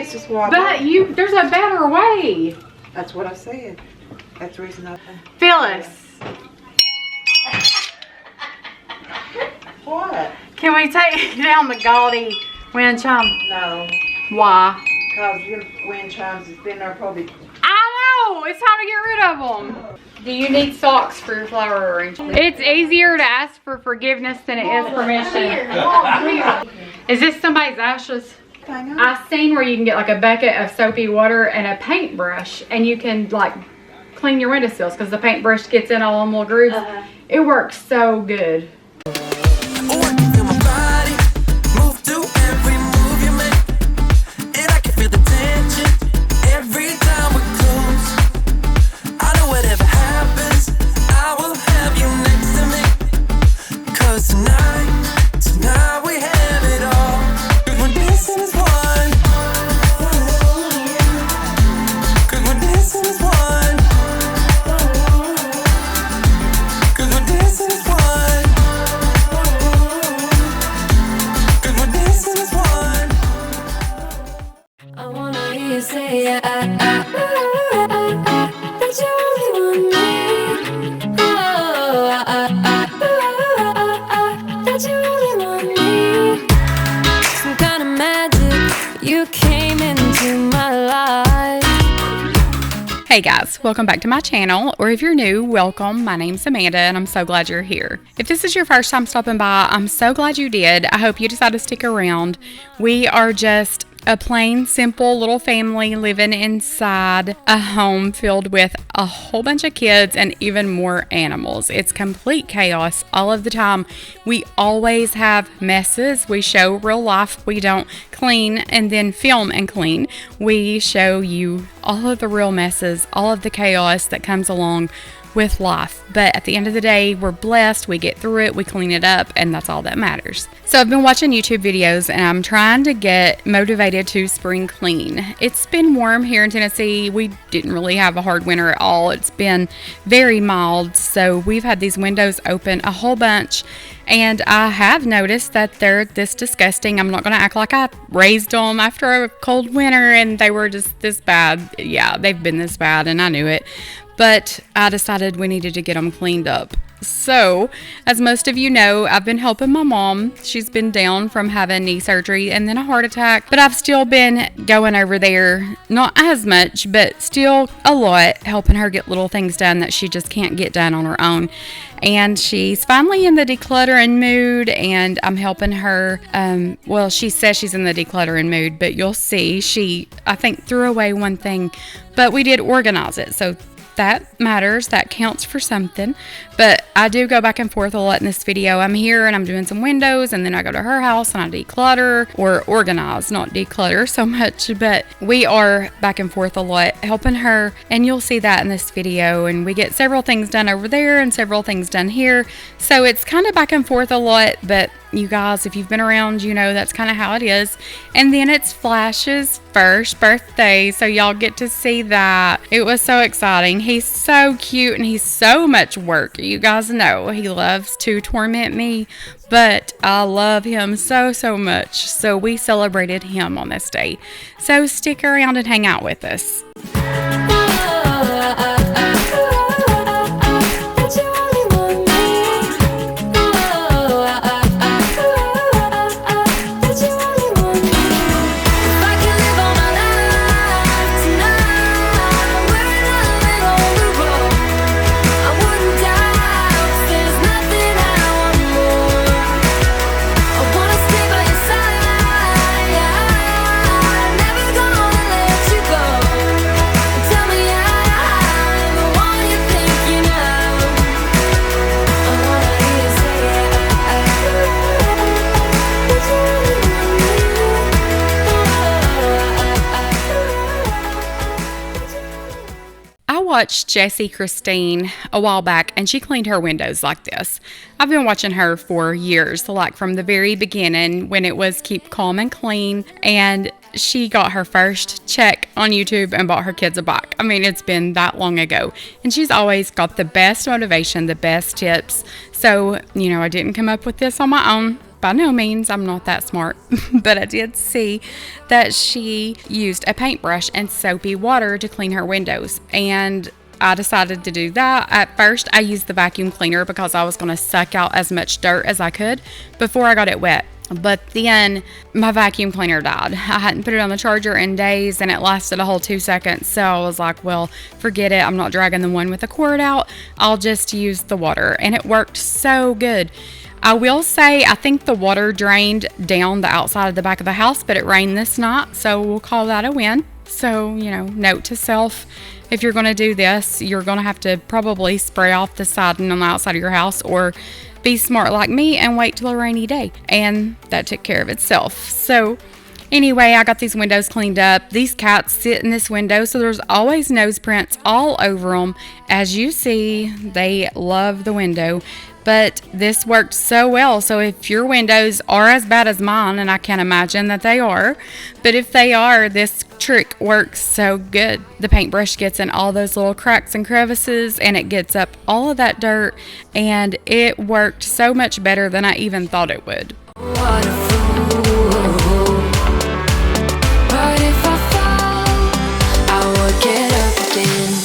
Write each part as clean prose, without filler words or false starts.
This is why. But there's a better way. That's what I said. That's the reason I. Phyllis. What? Can we take down the gaudy wind chime? No. Why? Because your wind chimes has been there probably. I know! It's time to get rid of them. Do you need socks for your flower arrangement? It's easier to ask for forgiveness than it is permission. Is this somebody's ashes? I've seen where you can get like a bucket of soapy water and a paintbrush and you can like clean your windowsills because the paintbrush gets in all them little grooves. It works so good. Hey guys, welcome back to my channel, or if you're new, welcome. My name's Amanda and I'm so glad you're here. If this is your first time stopping by, I'm so glad you did. I hope you decide to stick around. We are just a plain, simple little family living inside a home filled with a whole bunch of kids and even more animals. It's complete chaos all of the time. We always have messes. We show real life. We don't clean and then film and clean. We show you all of the real messes, all of the chaos that comes along with life. But at the end of the day, we're blessed, we get through it, we clean it up, and that's all that matters. So I've been watching YouTube videos and I'm trying to get motivated to spring clean. It's been warm here in Tennessee. We didn't really have a hard winter at all. It's been very mild, so we've had these windows open a whole bunch. And I have noticed that they're this disgusting. I'm not going to act like I raised them after a cold winter and they were just this bad. Yeah, they've been this bad and I knew it. But I decided we needed to get them cleaned up. So, as most of you know, I've been helping my mom. She's been down from having knee surgery and then a heart attack. But I've still been going over there, not as much, but still a lot, helping her get little things done that she just can't get done on her own. And she's finally in the decluttering mood, and I'm helping her. Well, she says she's in the decluttering mood, but you'll see. She, I think, threw away one thing, but we did organize it. So that matters. That counts for something. But I do go back and forth a lot in this video. I'm here and I'm doing some windows, and then I go to her house and I declutter or organize, not declutter so much. But we are back and forth a lot helping her, and you'll see that in this video. And we get several things done over there and several things done here. So it's kind of back and forth a lot, but you guys, if you've been around, you know that's kind of how it is. And then it's Flash's first birthday, so y'all get to see that. It was so exciting. He's so cute and he's so much work. You guys know he loves to torment me, but I love him so much. So we celebrated him on this day. So stick around and hang out with us. I watched Jessie Christine a while back, and she cleaned her windows like this. I've been watching her for years, like from the very beginning when it was Keep Calm and Clean, and she got her first check on YouTube and bought her kids a bike. I mean, it's been that long ago, and she's always got the best motivation, the best tips. So, you know, I didn't come up with this on my own. by no means, I'm not that smart, but I did see that she used a paintbrush and soapy water to clean her windows. And I decided to do that. At first, I used the vacuum cleaner because I was going to suck out as much dirt as I could before I got it wet. But then my vacuum cleaner died. I hadn't put it on the charger in days, and it lasted a whole 2 seconds. So I was like, well, forget it. I'm not dragging the one with the cord out. I'll just use the water. And it worked so good. I will say, I think the water drained down the outside of the back of the house, but it rained this night, so we'll call that a win. So, note to self, if you're going to do this, you're going to have to probably spray off the siding on the outside of your house, or be smart like me and wait till a rainy day. And that took care of itself. So anyway, I got these windows cleaned up. These cats sit in this window, so there's always nose prints all over them. As you see, they love the window. But this worked so well. So if your windows are as bad as mine, and I can't imagine that they are, but if they are, this trick works so good. The paintbrush gets in all those little cracks and crevices, and it gets up all of that dirt, and it worked so much better than I even thought it would. What a fool. But if I fall, I will get up again.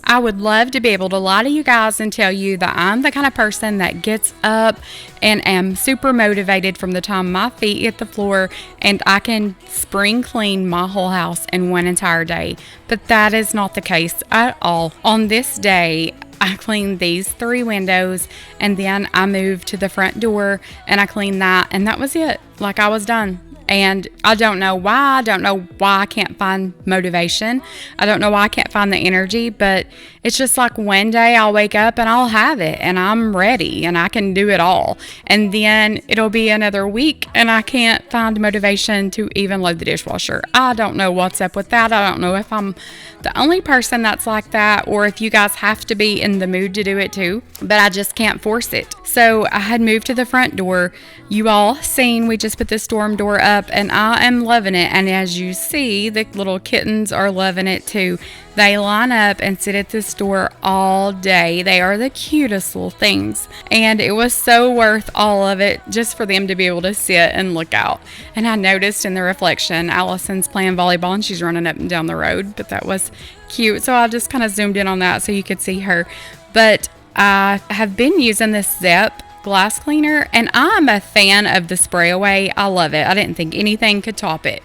I would love to be able to lie to you guys and tell you that I'm the kind of person that gets up and am super motivated from the time my feet hit the floor, and I can spring clean my whole house in one entire day. But that is not the case at all. On this day, I cleaned these 3 windows, and then I moved to the front door and I cleaned that, and that was it. Like, I was done. And I don't know why. I don't know why I can't find motivation. I don't know why I can't find the energy, but it's just like one day I'll wake up and I'll have it and I'm ready and I can do it all. And then it'll be another week and I can't find motivation to even load the dishwasher. I don't know what's up with that. I don't know if I'm the only person that's like that or if you guys have to be in the mood to do it too, but I just can't force it. So I had moved to the front door. You all seen, we just put the storm door up and I am loving it. And as you see, the little kittens are loving it too. They line up and sit at this door all day. They are the cutest little things. And it was so worth all of it just for them to be able to sit and look out. And I noticed in the reflection, Allison's playing volleyball and she's running up and down the road, but that was cute. So I just kind of zoomed in on that so you could see her. But I have been using this Zep glass cleaner and I'm a fan of the spray away. I love it. I didn't think anything could top it.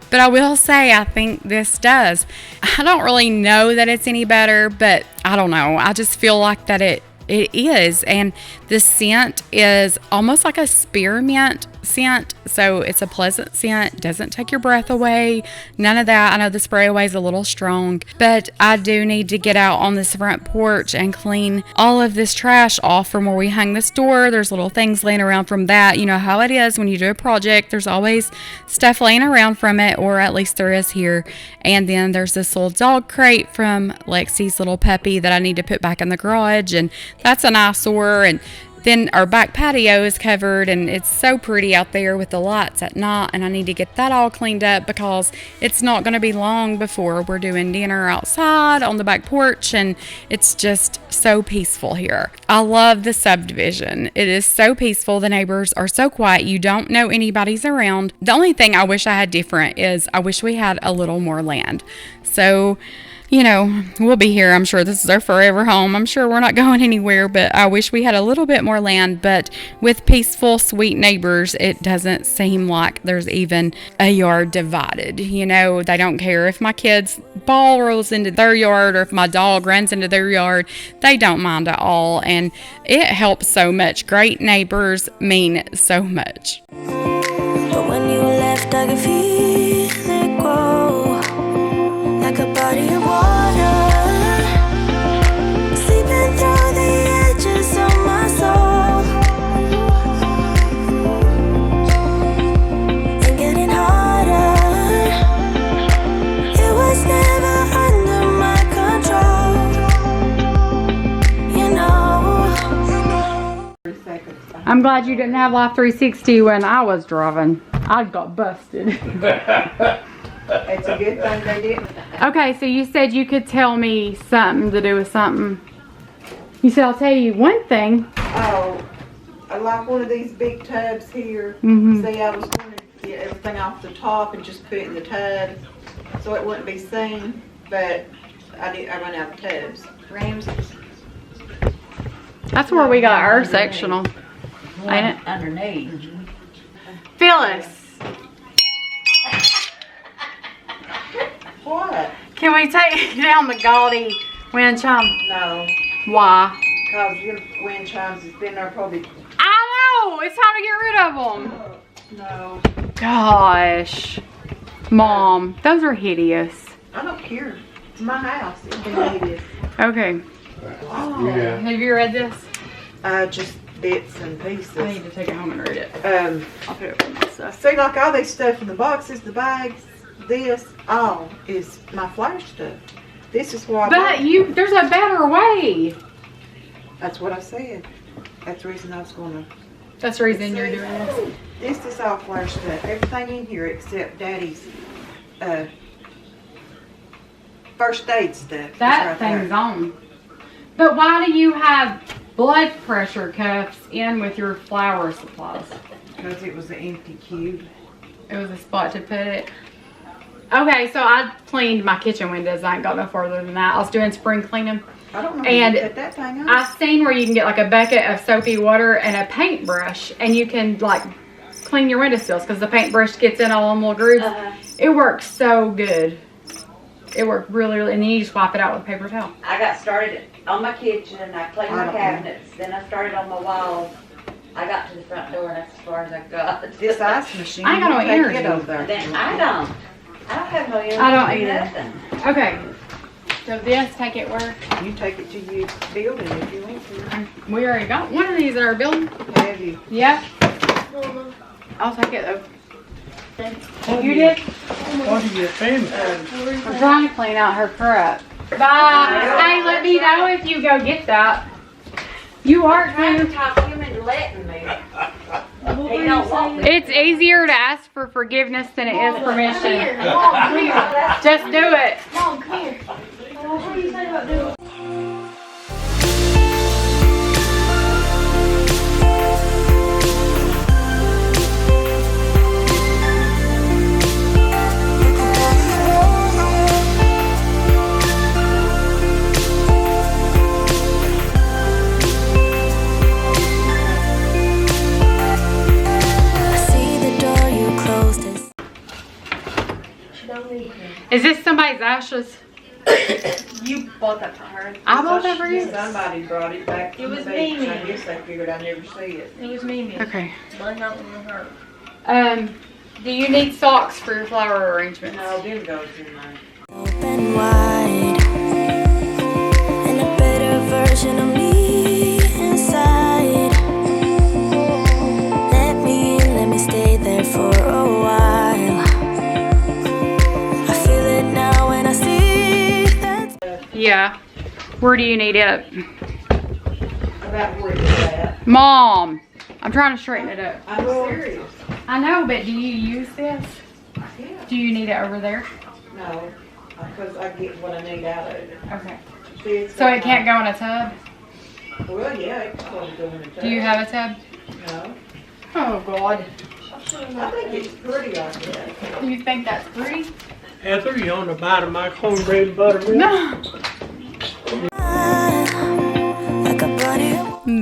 But I will say, I think this does. I don't really know that it's any better, but I don't know. I just feel like that it is. And the scent is almost like a spearmint scent. So it's a pleasant scent, doesn't take your breath away, none of that. I know the spray away is a little strong, but I do need to get out on this front porch and clean all of this trash off from where we hung this door. There's little things laying around from that. You know how it is when you do a project, there's always stuff laying around from it, or at least there is here. And then there's this little dog crate from Lexi's little puppy that I need to put back in the garage, and that's an eyesore. And then our back patio is covered and it's so pretty out there with the lights at night, and I need to get that all cleaned up because it's not going to be long before we're doing dinner outside on the back porch, and it's just so peaceful here. I love the subdivision. It is so peaceful. The neighbors are so quiet. You don't know anybody's around. The only thing I wish I had different is I wish we had a little more land. So you know, we'll be here. I'm sure this is our forever home. I'm sure we're not going anywhere, but I wish we had a little bit more land. But with peaceful, sweet neighbors, it doesn't seem like there's even a yard divided. You know, they don't care if my kid's ball rolls into their yard or if my dog runs into their yard. They don't mind at all. And it helps so much. Great neighbors mean so much. But when you left, I could feel it grow like a body of water, seeping through the edges of my soul and getting harder. It was never under my control, you know. I'm glad you didn't have Life 360 when I was driving. I got busted. It's a good thing they didn't. Okay, so you said you could tell me something to do with something. You said I'll tell you one thing. Oh, I like one of these big tubs here. Mhm. See, I was going to get everything off the top and just put it in the tub so it wouldn't be seen, but I run out of tubs. Ramsey's. That's where we got our sectional. Ain't it? Underneath. Phyllis, What? can we take down the gaudy wind chime? No, Why? because your wind chimes has been there probably. I know! It's time to get rid of them. No, Gosh. Mom, those are hideous. I don't care. It's my house. It's been needed. Okay. Yeah. Have you read this? Just bits and pieces. I need to take it home and read it. I'll put it with my stuff. See, like all this stuff in the boxes, the bags, this, all is my flower stuff. This is why. But there's a better way. That's what I said. That's the reason I was gonna. That's the reason you're doing this. This is all flower stuff. Everything in here except Daddy's first aid stuff. is That right thing's there. on. But why do you have blood pressure cuffs in with your flower supplies? Because it was an empty cube. It was a spot to put it. Okay, so I cleaned my kitchen windows. I ain't got no further than that. I was doing spring cleaning. I don't know And how you put that thing on. I've seen where you can get like a bucket of soapy water and a paintbrush, and you can like clean your windowsills because the paintbrush gets in all them little grooves. It works so good. It worked really, really, and then you just wipe it out with a paper towel. I got started on my kitchen, I cleaned I my don't know. cabinets, then I started on my walls. I got to the front door and that's as far as I got. This ice machine. I ain't got no you can't energy. get over there. Then I don't have no energy. I don't for either. nothing. Okay, so this, take it where? You take it to your building if you want to. We already got one of these in our building. Have you? Yeah. I'll take it though. You did? What are you saying? I'm trying to clean out her crap. Bye. Hey, let me know if you go get that. You are Trying to too. talk him into letting me. He don't want me. It's easier to ask for forgiveness than it is permission. Just do it. Mom, come here. What do you say about doing? I see the door you closed. She don't need him. Is this somebody's ashes? You bought that for her. I bought that for you? Somebody brought it back from It was the beach. me. I guess they figured I'd never see it. It was Mimi. Okay. But not with her. Do you need socks for your flower arrangements? No, them goes in there. Open wide, and a better version of me inside. Let me stay there for a while. I feel it now when I see that. Yeah. Where do you need it? About where it's at. Mom, I'm trying to straighten it up. I'm serious. I know, but do you use this? Yeah. Do you need it over there? No, because I get what I need out of it. Okay. See, it's So got it can't go in a tub? my- Well, yeah, it can probably go in a tub. Do you have a tub? No. Oh, God. I think it's pretty like that. Do you think that's pretty? Heather, you want to bite of my cornbread and buttermilk? No.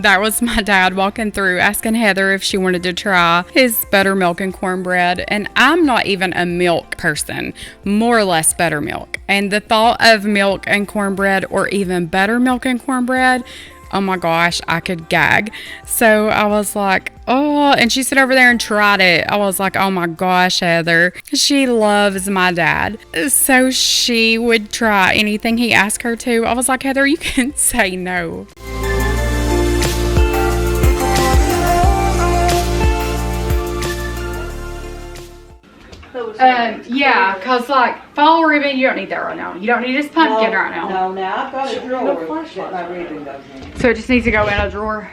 That was my dad walking through asking Heather if she wanted to try his buttermilk and cornbread. And I'm not even a milk person, more or less buttermilk. And the thought of milk and cornbread, or even buttermilk and cornbread, oh my gosh, I could gag. So I was like, oh, and she sat over there and tried it. I was like, oh my gosh, Heather. She loves my dad. So she would try anything he asked her to. I was like, Heather, you can say no. Yeah, cause like fall ribbon, you don't need that right now. You don't need this pumpkin right now. No, now I've got a drawer that my ribbon goes in. So it just needs to go in a drawer.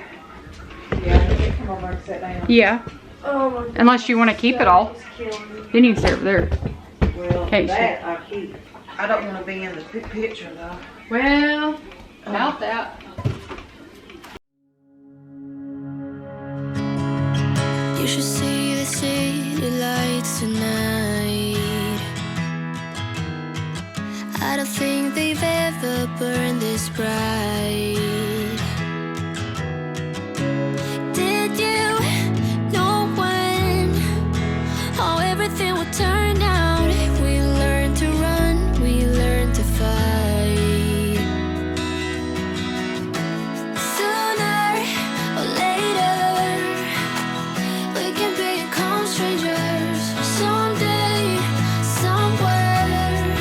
Yeah, you can come over and sit down. Yeah, Oh my God. unless you want to keep it all. It's killing me. Then you can stay over there. Well, Okay, that I keep. I don't want to be in the picture though. Well, about that. You should see the city lights tonight. I don't think they've ever burned this bright. Did you know when how everything would turn out? We learned to run, we learned to fight. Sooner or later, we can become strangers. Someday, somewhere,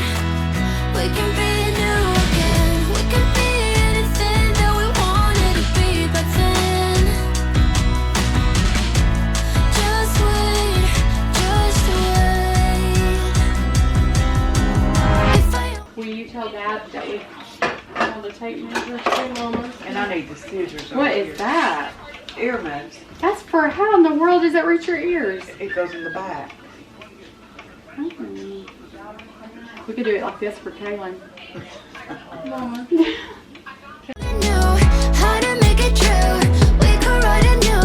we can be new again. We can be anything that we wanted to be back then. Just wait, just wait. If I Will you tell Dad that we have the tape measure too, Mama? And I need the scissors. What over is here. that? Ear muffs. That's for how in the world does it reach your ears? It goes in the back. We could do it like this for Kaylin. Mama. knew how to make it true, we could write a new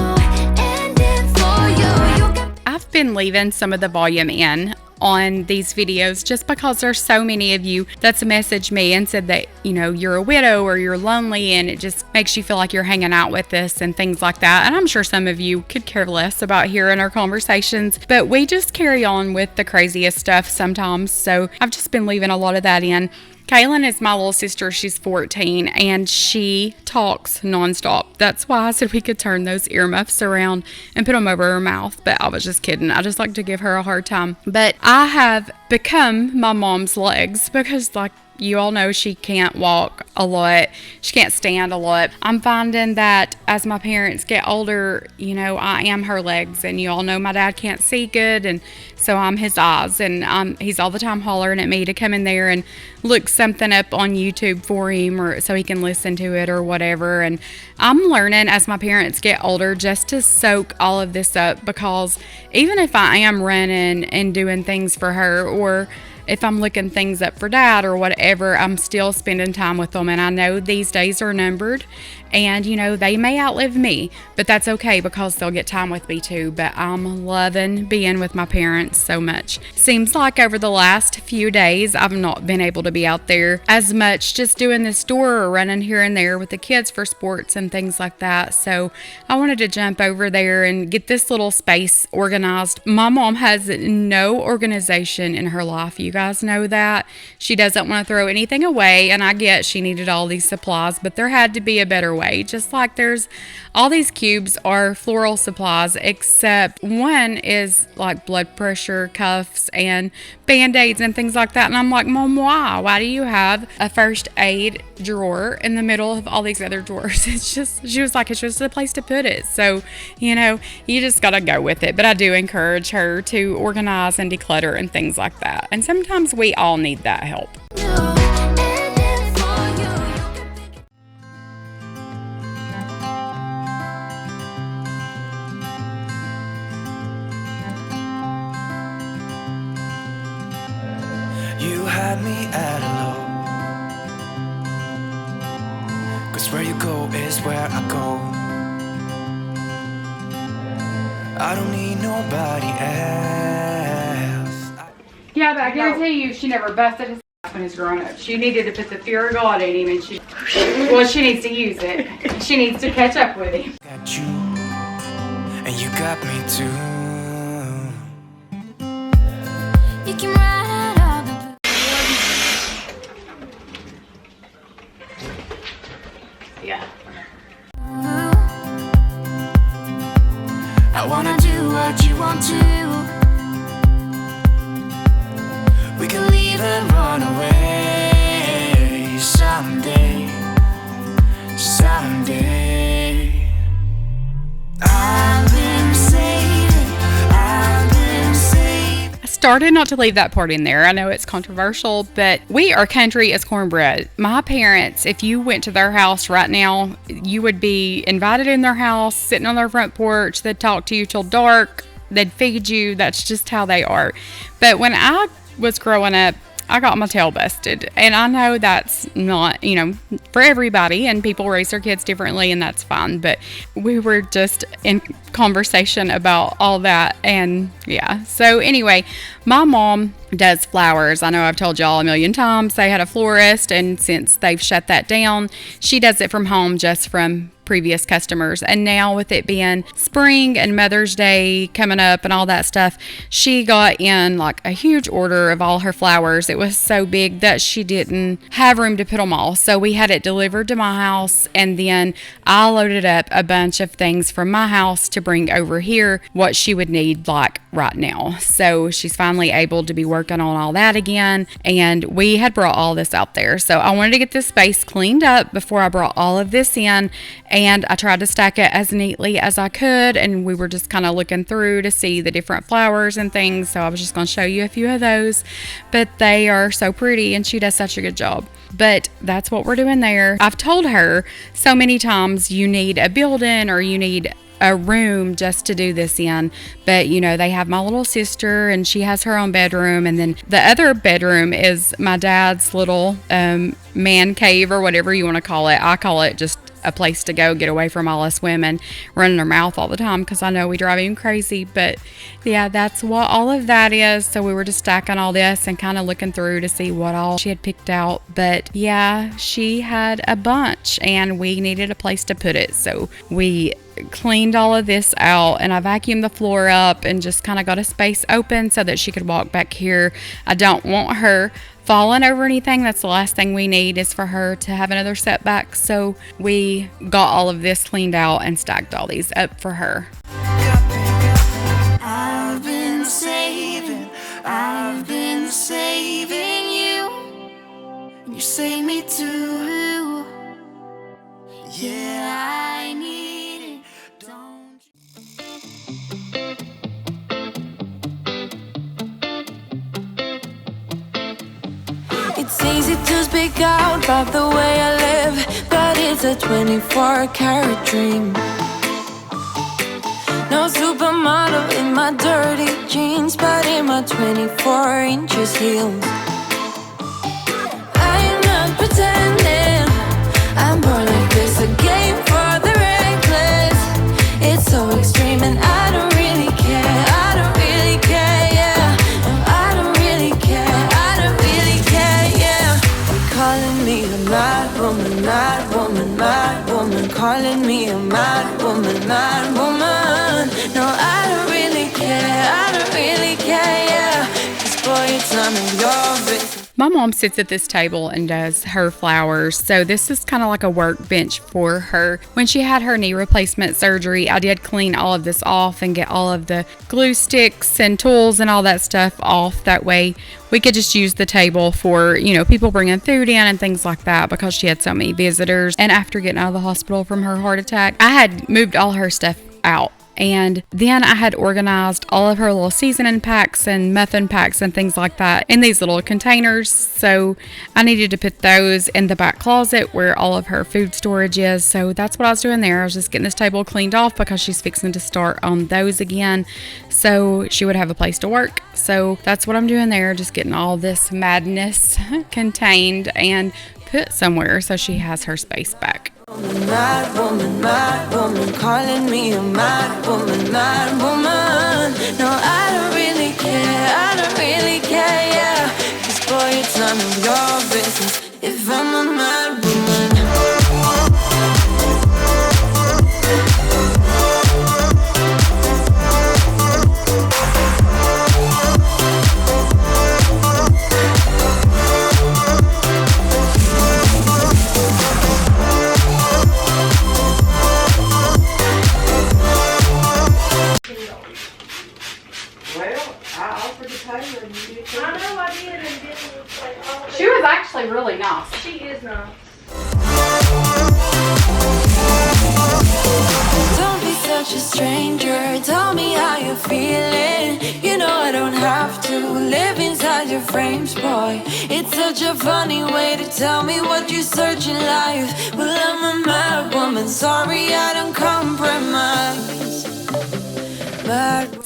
ending for you. You can I've been leaving some of the volume in on these videos just because there's so many of you that's messaged me and said that, you know, you're a widow or you're lonely and it just makes you feel like you're hanging out with us and things like that. And I'm sure some of you could care less about hearing our conversations, but we just carry on with the craziest stuff sometimes. So I've just been leaving a lot of that in. Kaylin is my little sister. She's 14 and she talks nonstop. That's why I said we could turn those earmuffs around and put them over her mouth. But I was just kidding. I just like to give her a hard time. But I have become my mom's legs because, like you all know, she can't walk a lot. She can't stand a lot. I'm finding that as my parents get older, you know, I am her legs. And you all know my dad can't see good. And so I'm his eyes. And he's all the time hollering at me to come in there and look something up on YouTube for him or so he can listen to it or whatever. And I'm learning as my parents get older just to soak all of this up, because even if I am running and doing things for her, or if I'm looking things up for Dad or whatever, I'm still spending time with them. And I know these days are numbered and, you know, they may outlive me, but that's okay because they'll get time with me too. But I'm loving being with my parents so much. Seems like over the last few days, I've not been able to be out there as much, just doing the store or running here and there with the kids for sports and things like that. So I wanted to jump over there and get this little space organized. My mom has no organization in her life. You guys know that. She doesn't want to throw anything away, and I get she needed all these supplies, but there had to be a better way. Just like there's all these cubes are floral supplies, except one is like blood pressure cuffs and band-aids and things like that. And I'm like, Mom, why do you have a first aid drawer in the middle of all these other drawers? It's just, she was like, it's just a place to put it. So, you know, you just gotta go with it. But I do encourage her to organize and declutter and things like that. And sometimes we all need that help. ending for you. You can pick You had me at hello, 'cause where you go is where I go. I don't need nobody else. Yeah, Yeah, but I guarantee you she never busted his ass when he's grown up. She needed to put the fear of God in him, and she needs to use it. She needs to catch up with him. Got you, and you got me too. You can ride all the Yeah. I wanna do what you want to. We can leave and run away someday, someday. I've been saving, I've been saving. I started not to leave that part in there. I know it's controversial, but we are country as cornbread. My parents, if you went to their house right now, you would be invited in their house, sitting on their front porch. They'd talk to you till dark. They'd feed you. That's just how they are. But when I was growing up, I got my tail busted, and I know that's not, for everybody, and people raise their kids differently, and that's fine, but we were just in conversation about all that, and yeah. So anyway, my mom does flowers. I know I've told y'all a million times they had a florist, and since they've shut that down, she does it from home, just from previous customers. And now with it being spring and Mother's Day coming up and all that stuff, she got in like a huge order of all her flowers. It was so big that she didn't have room to put them all. So we had it delivered to my house, and then I loaded up a bunch of things from my house to bring over here, what she would need like right now. So she's finally able to be working on all that again, and we had brought all this out there. So I wanted to get this space cleaned up before I brought all of this in, and I tried to stack it as neatly as I could, and we were just kind of looking through to see the different flowers and things. So I was just going to show you a few of those, but they are so pretty, and she does such a good job. But that's what we're doing there. I've told her so many times, you need a building or you need a room just to do this in, but they have my little sister, and she has her own bedroom, and then the other bedroom is my dad's little man cave, or whatever you want to call it. I call it just a place to go get away from all us women running our mouth all the time, because I know we drive him crazy. But yeah, that's what all of that is. So we were just stacking all this and kind of looking through to see what all she had picked out. But yeah, she had a bunch, and we needed a place to put it, so we cleaned all of this out, and I vacuumed the floor up and just kind of got a space open so that she could walk back here. I don't want her falling over anything. That's the last thing we need, is for her to have another setback. So we got all of this cleaned out and stacked all these up for her. I've been saving you. You save me too. Yeah, I need it. Don't It's easy to speak out about the way I live, but it's a 24-karat dream. No supermodel in my dirty jeans, but in my 24 inches heels. I am not pretending, I'm born like this, a game for the reckless. It's so extreme and I don't really care, I don't really care, yeah. No, I don't really care, I don't really care, yeah. They're calling me a mad woman, mad woman, mad woman. Calling me a mad woman, mad woman. No, I don't really care, I don't really care, yeah. 'Cause boy, it's none of your business. My mom sits at this table and does her flowers, so this is kind of like a workbench for her. When she had her knee replacement surgery, I did clean all of this off and get all of the glue sticks and tools and all that stuff off. That way we could just use the table for, people bringing food in and things like that, because she had so many visitors. And after getting out of the hospital from her heart attack, I had moved all her stuff out. And then I had organized all of her little seasoning packs and muffin packs and things like that in these little containers. So I needed to put those in the back closet where all of her food storage is. So that's what I was doing there. I was just getting this table cleaned off because she's fixing to start on those again, so she would have a place to work. So that's what I'm doing there, just getting all this madness contained and put somewhere so she has her space back. Mad woman, calling me a mad woman, mad woman. No, I don't really care, I don't really care, yeah. if I'm a mad woman. Well, I offered to pay her and you did too. I know I did and didn't like all She was actually really nice. She is nice. Don't be such a stranger, tell me how you're feeling. You know I don't have to live inside your frames, boy. It's such a funny way to tell me what you search in life. Well, I'm a mad woman, sorry I don't compromise.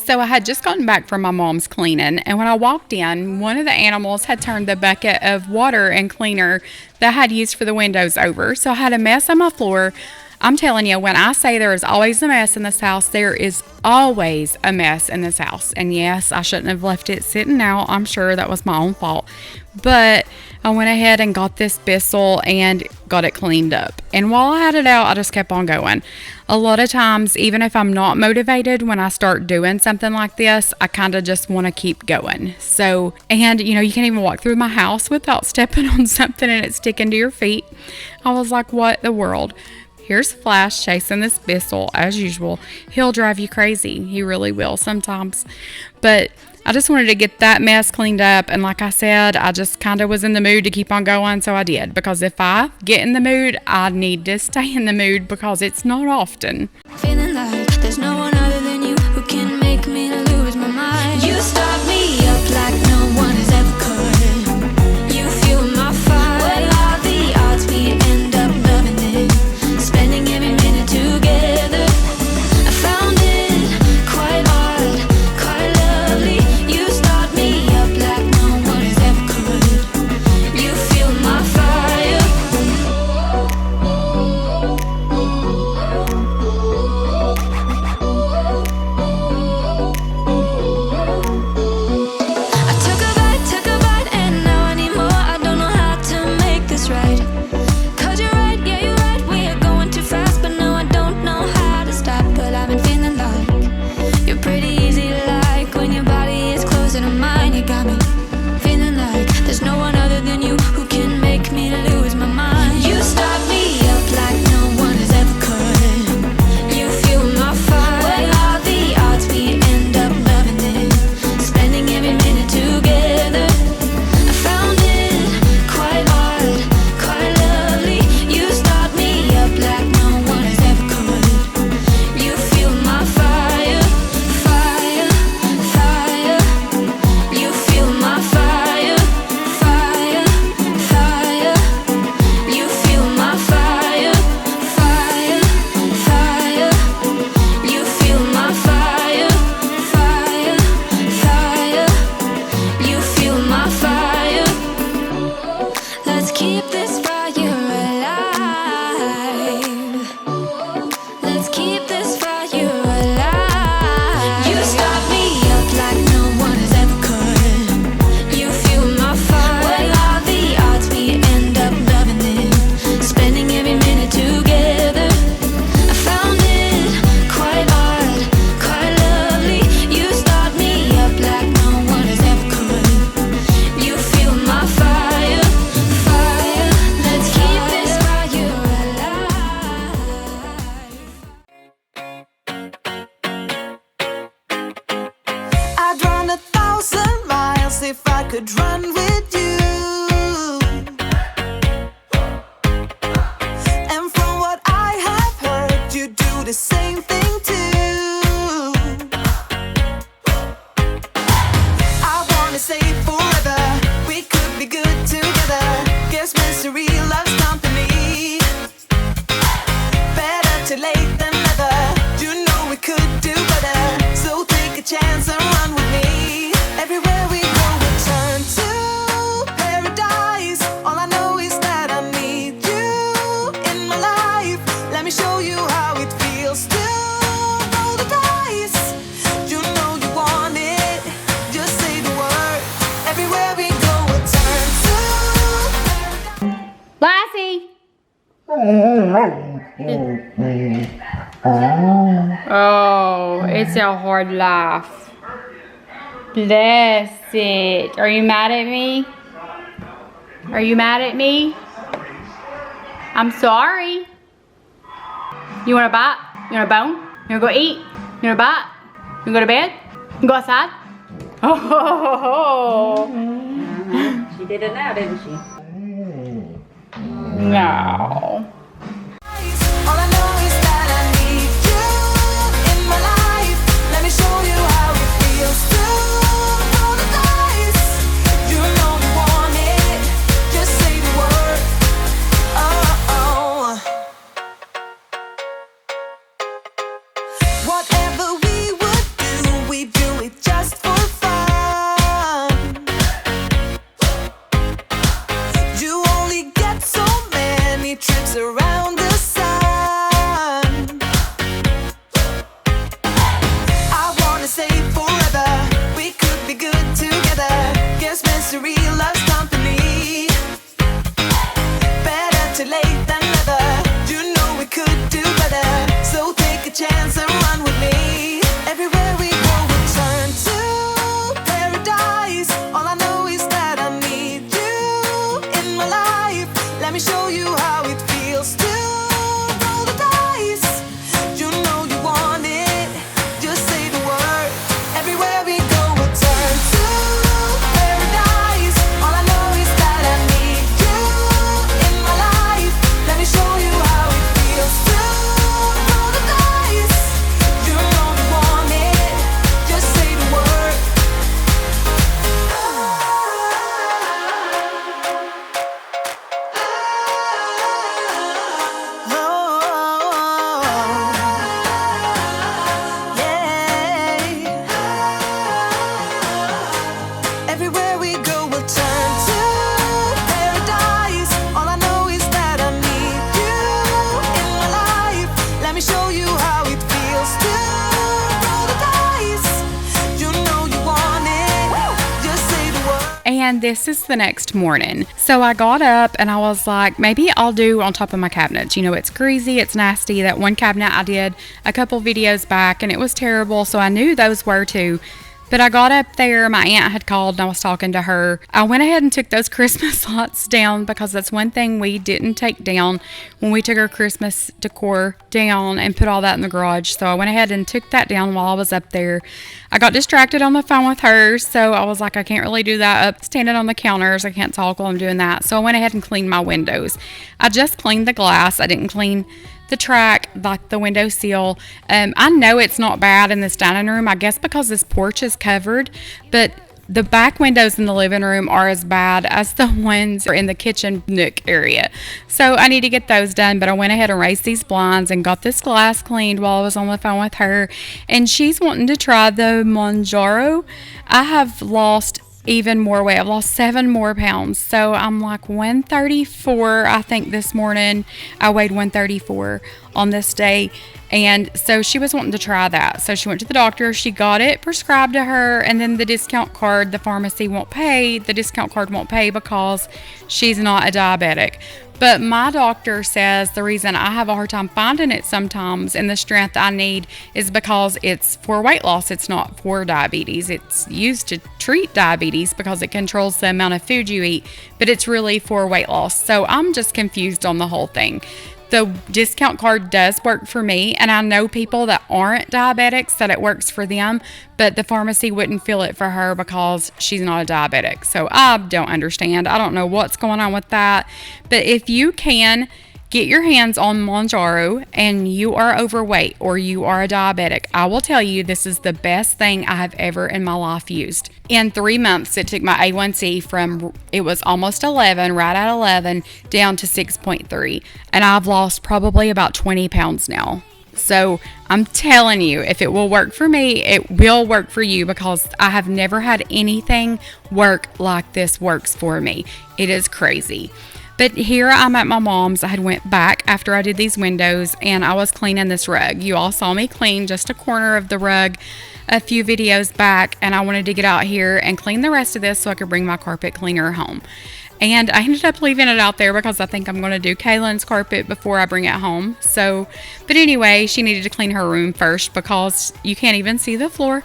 So I had just gotten back from my mom's cleaning, and when I walked in, one of the animals had turned the bucket of water and cleaner that I had used for the windows over. So I had a mess on my floor. I'm telling you, when I say there is always a mess in this house, there is always a mess in this house. And yes, I shouldn't have left it sitting out. I'm sure that was my own fault. But I went ahead and got this Bissell and got it cleaned up. And while I had it out, I just kept on going. A lot of times, even if I'm not motivated, when I start doing something like this, I kind of just want to keep going. So, and you know, you can't even walk through my house without stepping on something and it sticking to your feet. I was like, what the world? Here's Flash chasing this Bissell as usual. He'll drive you crazy. He really will sometimes. But I just wanted to get that mess cleaned up. And like I said, I just kind of was in the mood to keep on going. So I did. Because if I get in the mood, I need to stay in the mood because it's not often. Feeling like there's no one other than you who can make me lose my mind. You start me up like no one has ever could. You fuel my fire. What are the odds we end up loving it? Spending every minute together. I found it quite odd, quite lovely. You start me up like no one has ever could. You fuel my fire. I took a bite, and now I need more. I don't know how to make this right. 'Cause you're right, yeah, you're right. We are going too fast, but now I don't know how to stop. But I've been feeling like you're pretty easy to like. When your body is closer to mine, you got me feeling like there's no one other than you who can make me lose my mind. You start me up like no one has ever could. You fuel my fire. What are the odds we end up loving it? Spending every minute together. I found it quite odd, quite lovely. You start me up like no one has ever could. You fuel my fire, fire, fire. You fuel my fire, fire, fire. You fuel my fire, fire, fire. You fuel my fire, fire, fire. You fuel my fire. Let's keep this fire alive. Let's keep this fire alive. You start me up like no one has ever could. You fuel my fire. What are the odds we end up loving it? Spending every minute together. I found it quite odd, quite lovely. You start me up like no one has ever could. You fuel my fire, fire. Let's keep this fire alive. I'd run 1,000 miles if I could run with you. And from what I have heard, you do the same thing too. I wanna say forever, we could be good together. Guess misery loves company. Better too late than never. You know we could do better. So take a chance and run with me. Everywhere we go, we turn to Oh, it's a hard life. Bless it. Are you mad at me? Are you mad at me? I'm sorry. You want a bite? You want a bone? You want to go eat? You want a bite? You want to go to bed? You go outside? Oh. She did it now, didn't she? No. All I know is that I need you in my life. Let me show you how it feels to roll the dice. You know you want it, just say the word. Oh. Whatever we would do, we do it just for fun. You only get so many trips around the sun. I wanna say forever, we could be good together. Guess mystery loves company. Better too late than never. You know we could do better. So take a chance and run with me. Everywhere we go, we turn to paradise. All I know is that I need you in my life. Let me show you how it feels to roll the dice. You know you want it, just say the word. Everywhere we go, we'll turn to paradise. All I know is that I need you in my life. Let me show you how it feels to roll the dice. You know you want it, just say the word. Everywhere we go, we'll turn to paradise. All I know is that I need you in my life. Let me show you how it feels to roll the dice. You know you want it, just say the word. And this is the next morning. So I got up and I was like, maybe I'll do on top of my cabinets. You know, it's greasy, it's nasty. That one cabinet I did a couple videos back and it was terrible. So I knew those were too. But I got up there, my aunt had called and I was talking to her. I went ahead and took those Christmas lights down because that's one thing we didn't take down when we took our Christmas decor down and put all that in the garage. So I went ahead and took that down while I was up there. I got distracted on the phone with her, so I was like, I can't really do that up standing on the counters. I can't talk while I'm doing that. So I went ahead and cleaned my windows. I just cleaned the glass. I didn't clean the track, like the window sill. I know it's not bad in this dining room, I guess because this porch is covered, but the back windows in the living room are as bad as the ones in the kitchen nook area. So I need to get those done, but I went ahead and raised these blinds and got this glass cleaned while I was on the phone with her. And she's wanting to try the Monjaro. I have lost even more weight. I've lost 7 more pounds. So I'm like 134, I think this morning. I weighed 134 on this day. And so she was wanting to try that. So she went to the doctor. She got it prescribed to her. And then the discount card, the pharmacy won't pay. The discount card won't pay because she's not a diabetic. But my doctor says the reason I have a hard time finding it sometimes and the strength I need is because it's for weight loss. It's not for diabetes. It's used to treat diabetes because it controls the amount of food you eat, but it's really for weight loss. So I'm just confused on the whole thing. The discount card does work for me, and I know people that aren't diabetics that it works for them, but the pharmacy wouldn't fill it for her because she's not a diabetic. So I don't understand. I don't know what's going on with that. But if you can get your hands on Monjaro and you are overweight or you are a diabetic, I will tell you this is the best thing I have ever in my life used. In 3 months, it took my A1C from, it was almost 11, right at 11, down to 6.3. And I've lost probably about 20 pounds now. So I'm telling you, if it will work for me, it will work for you because I have never had anything work like this works for me. It is crazy. But here I'm at my mom's. I had went back after I did these windows and I was cleaning this rug. You all saw me clean just a corner of the rug a few videos back, and I wanted to get out here and clean the rest of this so I could bring my carpet cleaner home. And I ended up leaving it out there because I think I'm going to do Kaylin's carpet before I bring it home. So, but anyway, she needed to clean her room first because you can't even see the floor.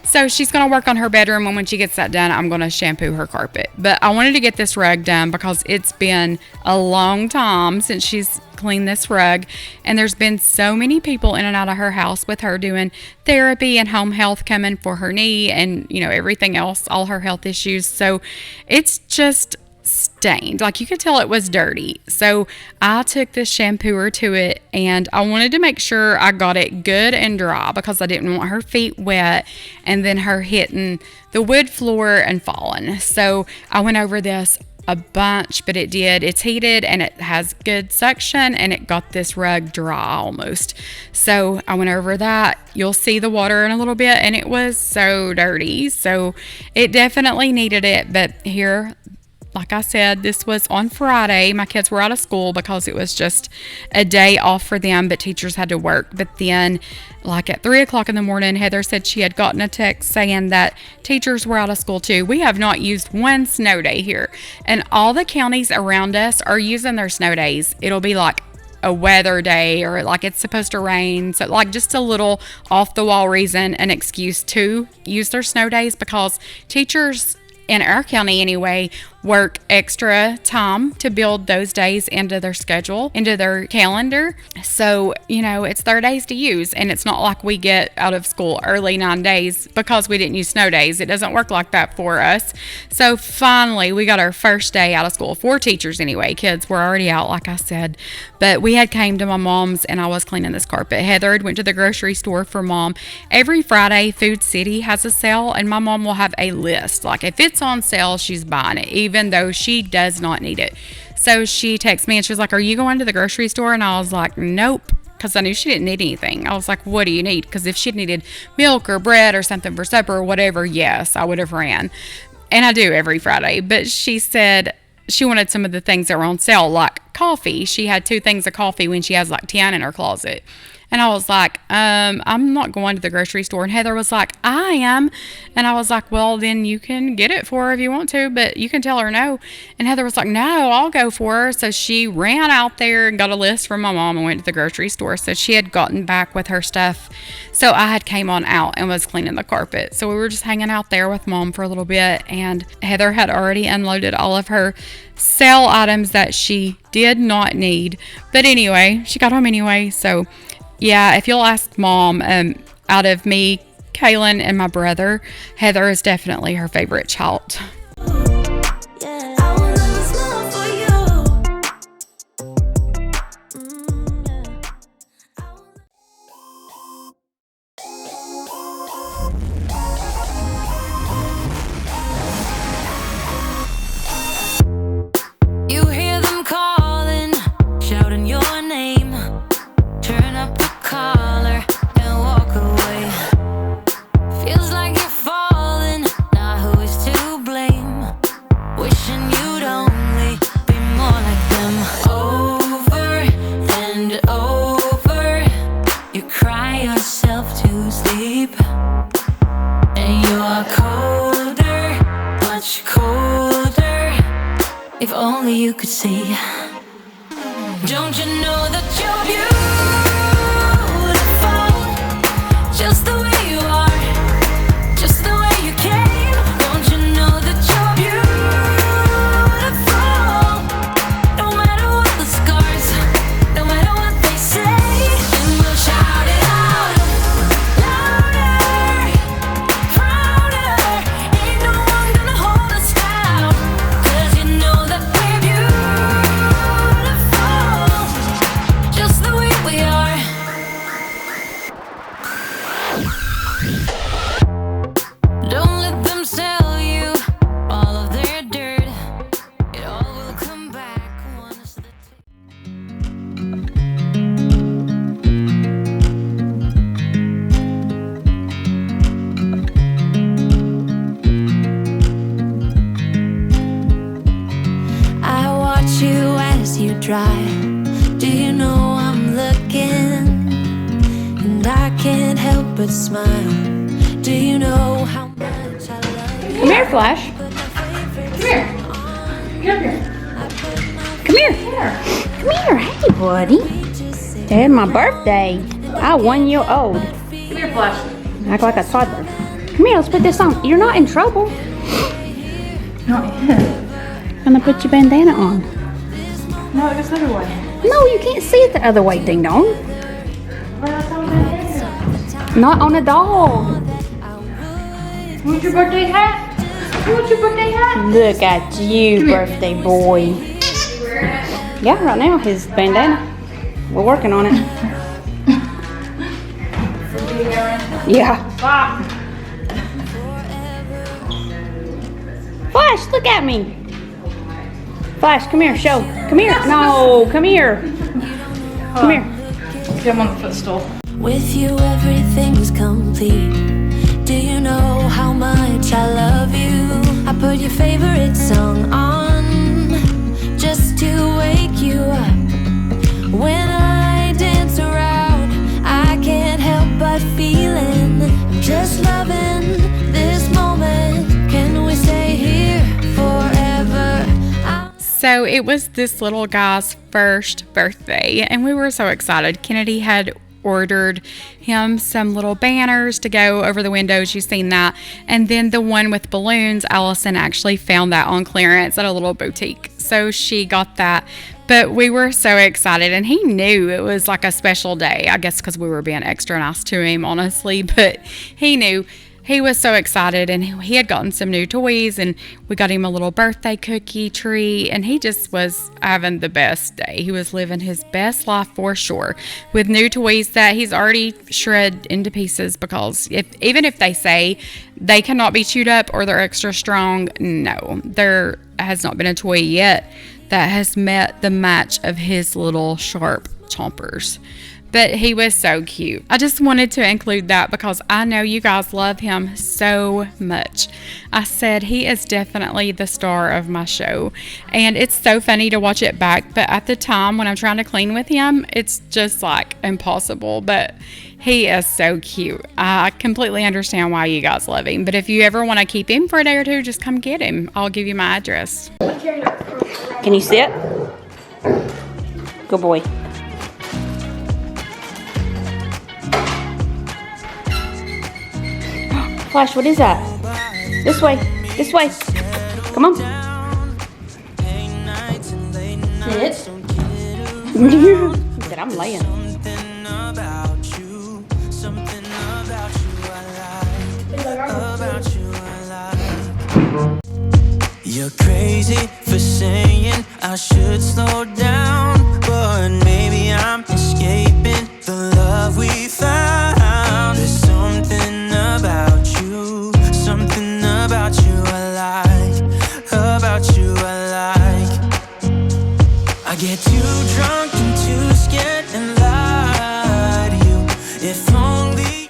So she's going to work on her bedroom, and when she gets that done, I'm going to shampoo her carpet. But I wanted to get this rug done because it's been a long time since she's cleaned this rug, and there's been so many people in and out of her house with her doing therapy and home health coming for her knee and, you know, everything else, all her health issues. So it's just stained, like you could tell it was dirty. So I took this shampooer to it, and I wanted to make sure I got it good and dry because I didn't want her feet wet and then her hitting the wood floor and falling. So I went over this a bunch, but it did. It's heated and it has good suction, and it got this rug dry almost. So I went over that. You'll see the water in a little bit, and it was so dirty. So it definitely needed it. But here, like I said, this was on Friday. My kids were out of school because it was just a day off for them, but teachers had to work. But then, like at 3 o'clock in the morning, Heather said she had gotten a text saying that teachers were out of school too. We have not used one snow day here, and all the counties around us are using their snow days. It'll be like a weather day, or like it's supposed to rain. So like just a little off the wall reason, an excuse to use their snow days, because teachers in our county anyway work extra time to build those days into their schedule, into their calendar. So, you know, it's their days to use, and it's not like we get out of school early 9 days because we didn't use snow days. It doesn't work like that for us. So finally we got our first day out of school for teachers anyway. Kids were already out, like I said, but we had came to my mom's and I was cleaning this carpet. Heather had went to the grocery store for Mom. Every Friday Food City has a sale, and my mom will have a list. Like if it's on sale, she's buying it, even though she does not need it. So she texts me and she's like, "Are you going to the grocery store?" And I was like, "Nope," because I knew she didn't need anything. I was like, "What do you need?" Because if she'd needed milk or bread or something for supper or whatever, yes, I would have ran. And I do every Friday. But she said she wanted some of the things that were on sale, like coffee. She had 2 things of coffee when she has like 10 in her closet. And I was like, I'm not going to the grocery store. And Heather was like, "I am." And I was like, "Well, then you can get it for her if you want to, but you can tell her no." And Heather was like, "No, I'll go for her." So she ran out there and got a list from my mom and went to the grocery store. So she had gotten back with her stuff. So I had came on out and was cleaning the carpet. So we were just hanging out there with Mom for a little bit. And Heather had already unloaded all of her sale items that she did not need. But anyway, she got home anyway. So yeah, if you'll ask Mom, out of me, Kaylin, and my brother, Heather is definitely her favorite child. You hear them calling, shouting your name. Turn up the collar and walk away. Feels like you're falling, now who is to blame? Wishing you'd only be more like them. Over and over, you cry yourself to sleep. And you're colder, much colder. If only you could see. Don't you know that you're beautiful, just the way you are, just the way you came? Don't you know that you're beautiful, no matter what the scars, no matter what they say? And we'll shout it out, louder, prouder. Ain't no one gonna hold us down, 'cause you know that we're beautiful, just the way we are. Don't let them sell you all of their dirt. It all will come back once the I watch you as you drive. Do you know I'm looking? And I can't help but smile. Do you know how much I love you? Come here, Flash. Put my favorite Come here. on. Come here. Come here. Hey, buddy. It's my birthday. I'm 1 year old. Come here, Flash. Act like a toddler. Come here, let's put this on. You're not in trouble. Not yet. I'm gonna put your bandana on. No, it goes the other way. No, you can't see it the other way, ding dong. Not on a dog. Want your birthday hat? You want your birthday hat? Look at you, birthday boy. Yeah, right now, his bandana. We're working on it. Yeah. Stop. Flash, look at me. Flash, come here, show. Come here. No, come here. Come here. See, I'm on the footstool. With you, everything's complete. Do you know how much I love you? I put your favorite song on just to wake you up. When I dance around, I can't help but feeling I'm just loving this moment. Can we stay here forever? So it was this little guy's first birthday, and we were so excited. Kennedy had ordered him some little banners to go over the windows. You've seen that. And then the one with balloons, Allison actually found that on clearance at a little boutique. So she got that. But we were so excited, and he knew it was like a special day. I guess because we were being extra nice to him, honestly. But he knew. He was so excited, and he had gotten some new toys, and we got him a little birthday cookie tree, and he just was having the best day. He was living his best life for sure, with new toys that he's already shredded into pieces, because even if they say they cannot be chewed up or they're extra strong, no, there has not been a toy yet that has met the match of his little sharp chompers. But he was so cute. I just wanted to include that because I know you guys love him so much. I said he is definitely the star of my show. And it's so funny to watch it back. But at the time when I'm trying to clean with him, it's just like impossible. But he is so cute. I completely understand why you guys love him. But if you ever want to keep him for a day or two, just come get him. I'll give you my address. Can you sit? Good boy. Flash, what is that? This way. This way. Come on. Sit. Said I'm laying. You're crazy for saying I should slow down, but maybe I'm escaping the love we found. There's something about you, something about you I like, about you I like. I get too drunk and too scared and lie to you. If only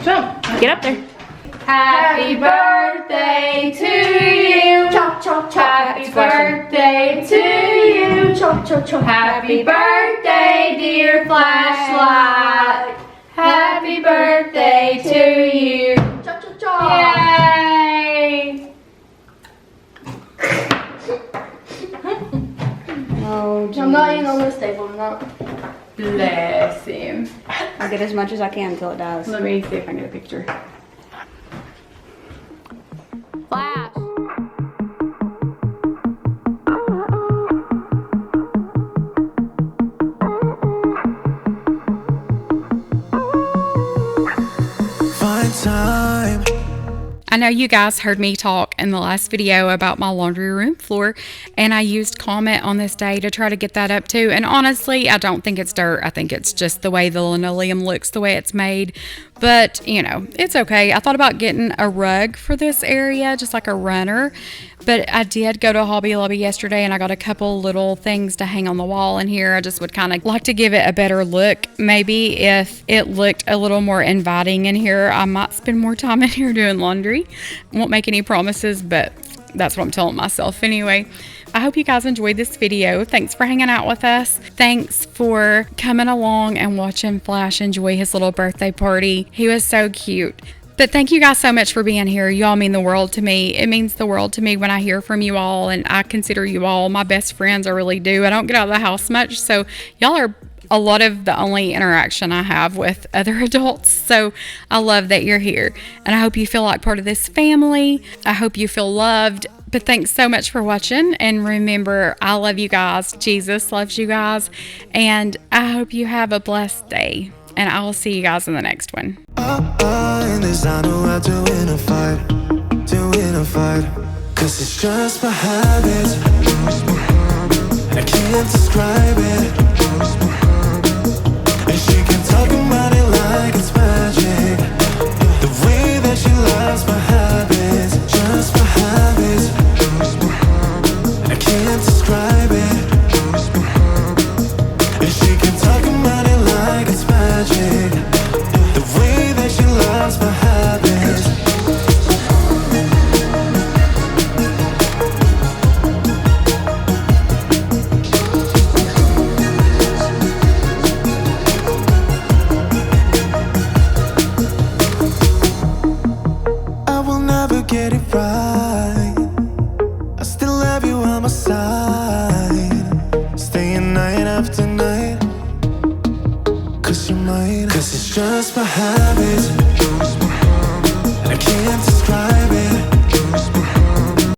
Jump. Get up there. Happy birthday to you. Chop, chop, chop. Happy birthday to you. Chop, chop, chop. Happy birthday, dear flashlight. Happy birthday to you. Chop, chop, chop. Yay! Oh, I'm not eating on this table. I'm not. Bless him. I'll get as much as I can until it dies. Let me see if I can get a picture. Flash. find time. I know you guys heard me talk in the last video about my laundry room floor, and I used Comet on this day to try to get that up too. And honestly, I don't think it's dirt. I think it's just the way the linoleum looks, the way it's made. But, you know, it's okay. I thought about getting a rug for this area, just like a runner. But I did go to Hobby Lobby yesterday, and I got a couple little things to hang on the wall in here. I just would kind of like to give it a better look. Maybe if it looked a little more inviting in here, I might spend more time in here doing laundry. Won't make any promises, but that's what I'm telling myself anyway. I hope you guys enjoyed this video. Thanks for hanging out with us. Thanks for coming along and watching Flash enjoy his little birthday party. He was so cute. But thank you guys so much for being here. You all mean the world to me. It means the world to me when I hear from you all, and I consider you all my best friends. I really do. I don't get out of the house much, so y'all are a lot of the only interaction I have with other adults. So I love that you're here, and I hope you feel like part of this family. I hope you feel loved. But thanks so much for watching, and remember, I love you guys. Jesus loves you guys, and I hope you have a blessed day, and I will see you guys in the next one. In this I know I'm doing a fight, cause it's just my habit, and I can't describe it, and she can talk about it like it's magic, the way that she loves my habits, just my habits, and I can't describe it, and she can talk about it like it's magic, the way that she loves my habits. I will never get it right. I still have you on my side, staying night after night, cause you're mine. Cause it's just my habit, and I can't describe it.